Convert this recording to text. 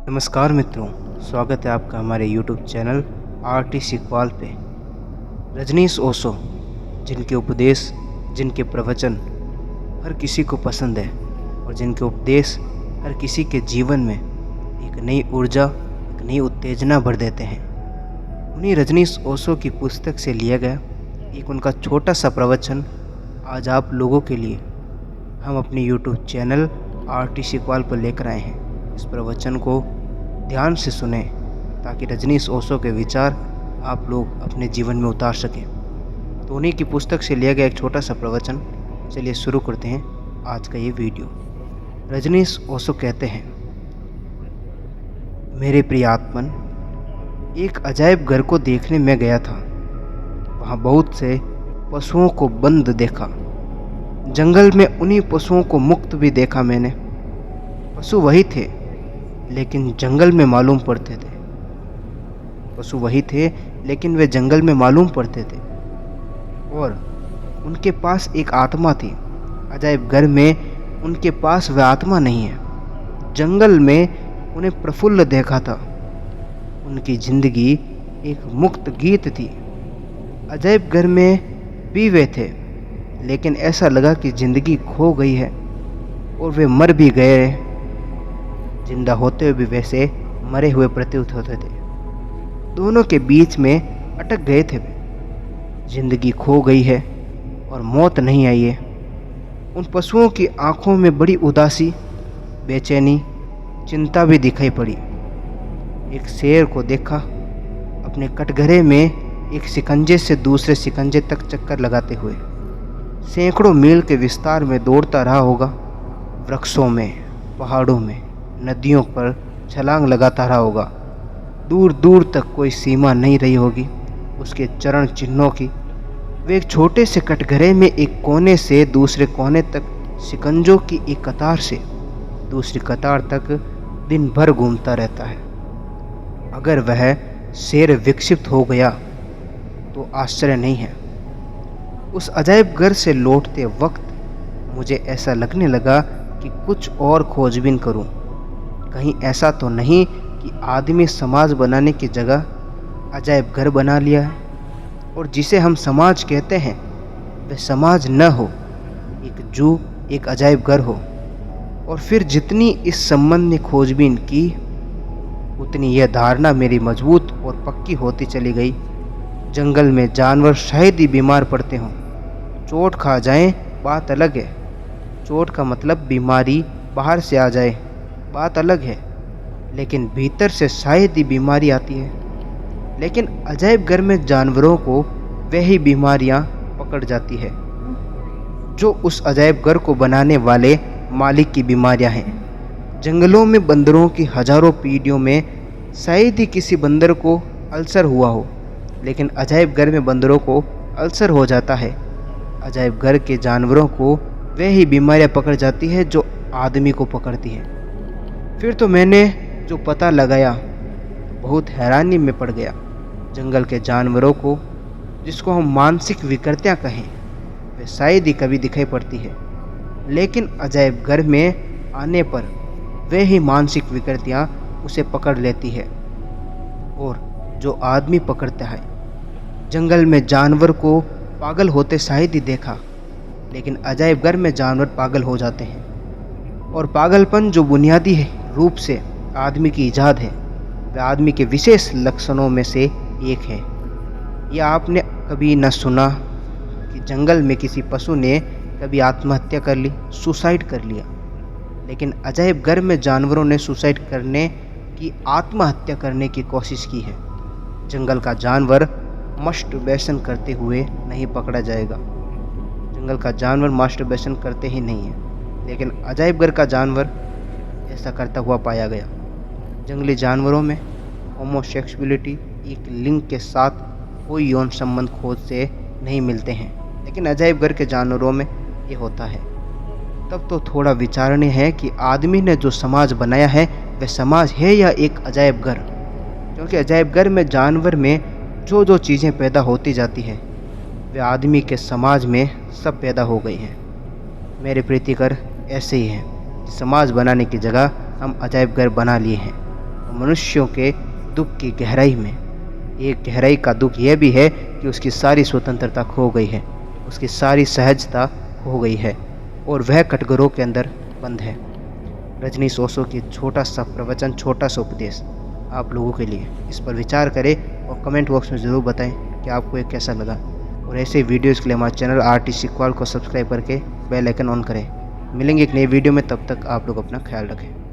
नमस्कार मित्रों, स्वागत है आपका हमारे YouTube चैनल आरटी सीखवाल पे। रजनीश ओशो, जिनके उपदेश, जिनके प्रवचन हर किसी को पसंद है और जिनके उपदेश हर किसी के जीवन में एक नई ऊर्जा, एक नई उत्तेजना भर देते हैं। उन्हीं रजनीश ओशो की पुस्तक से लिया गया एक उनका छोटा सा प्रवचन आज आप लोगों के लिए हम अपने YouTube चैनल आरटी सीखवाल पर लेकर आए हैं। इस प्रवचन को ध्यान से सुने ताकि रजनीश ओशो के विचार आप लोग अपने जीवन में उतार सकें। तो उन्हीं की पुस्तक से लिया गया एक छोटा सा प्रवचन, चलिए शुरू करते हैं आज का ये वीडियो। रजनीश ओशो कहते हैं, मेरे प्रिय आत्मन, एक अजायब घर को देखने मैं गया था। वहाँ बहुत से पशुओं को बंद देखा। जंगल में उन्हीं पशुओं को मुक्त भी देखा मैंने। पशु वही थे लेकिन जंगल में मालूम पड़ते थे। पशु वही थे लेकिन वे जंगल में मालूम पड़ते थे और उनके पास एक आत्मा थी। अजायब घर में उनके पास वह आत्मा नहीं है। जंगल में उन्हें प्रफुल्ल देखा था। उनकी जिंदगी एक मुक्त गीत थी। अजायब घर में भी वे थे लेकिन ऐसा लगा कि जिंदगी खो गई है और वे मर भी गए। जिंदा होते हुए भी वैसे मरे हुए प्रतीत होते थे। दोनों के बीच में अटक गए थे वे। जिंदगी खो गई है और मौत नहीं आई है। उन पशुओं की आंखों में बड़ी उदासी, बेचैनी, चिंता भी दिखाई पड़ी। एक शेर को देखा अपने कटघरे में एक शिकंजे से दूसरे शिकंजे तक चक्कर लगाते हुए। सैकड़ों मील के विस्तार में दौड़ता रहा होगा। वृक्षों में, पहाड़ों में, नदियों पर छलांग लगाता रहा होगा। दूर दूर तक कोई सीमा नहीं रही होगी उसके चरण चिन्हों की। वे एक छोटे से कटघरे में एक कोने से दूसरे कोने तक शिकंजों की एक कतार से दूसरी कतार तक दिन भर घूमता रहता है। अगर वह शेर विकसित हो गया तो आश्चर्य नहीं है। उस अजायब घर से लौटते वक्त मुझे ऐसा लगने लगा कि कुछ और खोजबीन करूं। कहीं ऐसा तो नहीं कि आदमी समाज बनाने की जगह अजायब घर बना लिया है और जिसे हम समाज कहते हैं वह समाज न हो, एक जू, एक अजायब घर हो। और फिर जितनी इस संबंध में खोजबीन की उतनी यह धारणा मेरी मजबूत और पक्की होती चली गई। जंगल में जानवर शायद ही बीमार पड़ते हों। चोट खा जाएं बात अलग है। चोट का मतलब बीमारी बाहर से आ जाए, बात अलग है। लेकिन भीतर से शायद ही बीमारी आती है। लेकिन अजायब घर में जानवरों को वही बीमारियां पकड़ जाती है जो उस अजायब घर को बनाने वाले मालिक की बीमारियां हैं। जंगलों में बंदरों की हजारों पीढ़ियों में शायद ही किसी बंदर को अल्सर हुआ हो, लेकिन अजायब घर में बंदरों को अल्सर हो जाता है। अजायब घर के जानवरों को वही बीमारियां पकड़ जाती है जो आदमी को पकड़ती है। फिर तो मैंने जो पता लगाया बहुत हैरानी में पड़ गया। जंगल के जानवरों को, जिसको हम मानसिक विकृतियाँ कहें, वे शायद ही कभी दिखाई पड़ती है, लेकिन अजायब घर में आने पर वे ही मानसिक विकृतियाँ उसे पकड़ लेती है। और जो आदमी पकड़ता है, जंगल में जानवर को पागल होते शायद ही देखा, लेकिन अजायब घर में जानवर पागल हो जाते हैं। और पागलपन जो बुनियादी रूप से आदमी की ईजाद है, वह आदमी के विशेष लक्षणों में से एक है। यह आपने कभी न सुना कि जंगल में किसी पशु ने कभी आत्महत्या कर ली, सुसाइड कर लिया। लेकिन अजायब घर में जानवरों ने सुसाइड करने की, आत्महत्या करने की कोशिश की है। जंगल का जानवर मास्टरबेशन करते हुए नहीं पकड़ा जाएगा। जंगल का जानवर मास्टरबेशन करते ही नहीं है, लेकिन अजायब घर का जानवर ऐसा करता हुआ पाया गया। जंगली जानवरों में होमोसेक्सुअलिटी, एक लिंग के साथ कोई यौन संबंध खोज से नहीं मिलते हैं, लेकिन अजायब घर के जानवरों में ये होता है। तब तो थोड़ा विचारणीय है कि आदमी ने जो समाज बनाया है वह समाज है या एक अजायब घर। क्योंकि अजायब घर में जानवर में जो जो चीज़ें पैदा होती जाती है वे आदमी के समाज में सब पैदा हो गई हैं। मेरे प्रीतिकर ऐसे ही हैं। समाज बनाने की जगह हम अजायब घर बना लिए हैं। और मनुष्यों के दुख की गहराई में एक गहराई का दुख यह भी है कि उसकी सारी स्वतंत्रता खो गई है, उसकी सारी सहजता खो गई है और वह कटघरों के अंदर बंद है। रजनीश ओशो की छोटा सा प्रवचन, छोटा सा उपदेश आप लोगों के लिए। इस पर विचार करें और कमेंट बॉक्स में ज़रूर बताएं कि आपको ये कैसा लगा। और ऐसे वीडियोज़ के लिए हमारे चैनल आरटीसी क्वाल को सब्सक्राइब करके बेल आइकन ऑन करें। मिलेंगे एक नई वीडियो में, तब तक आप लोग अपना ख्याल रखें।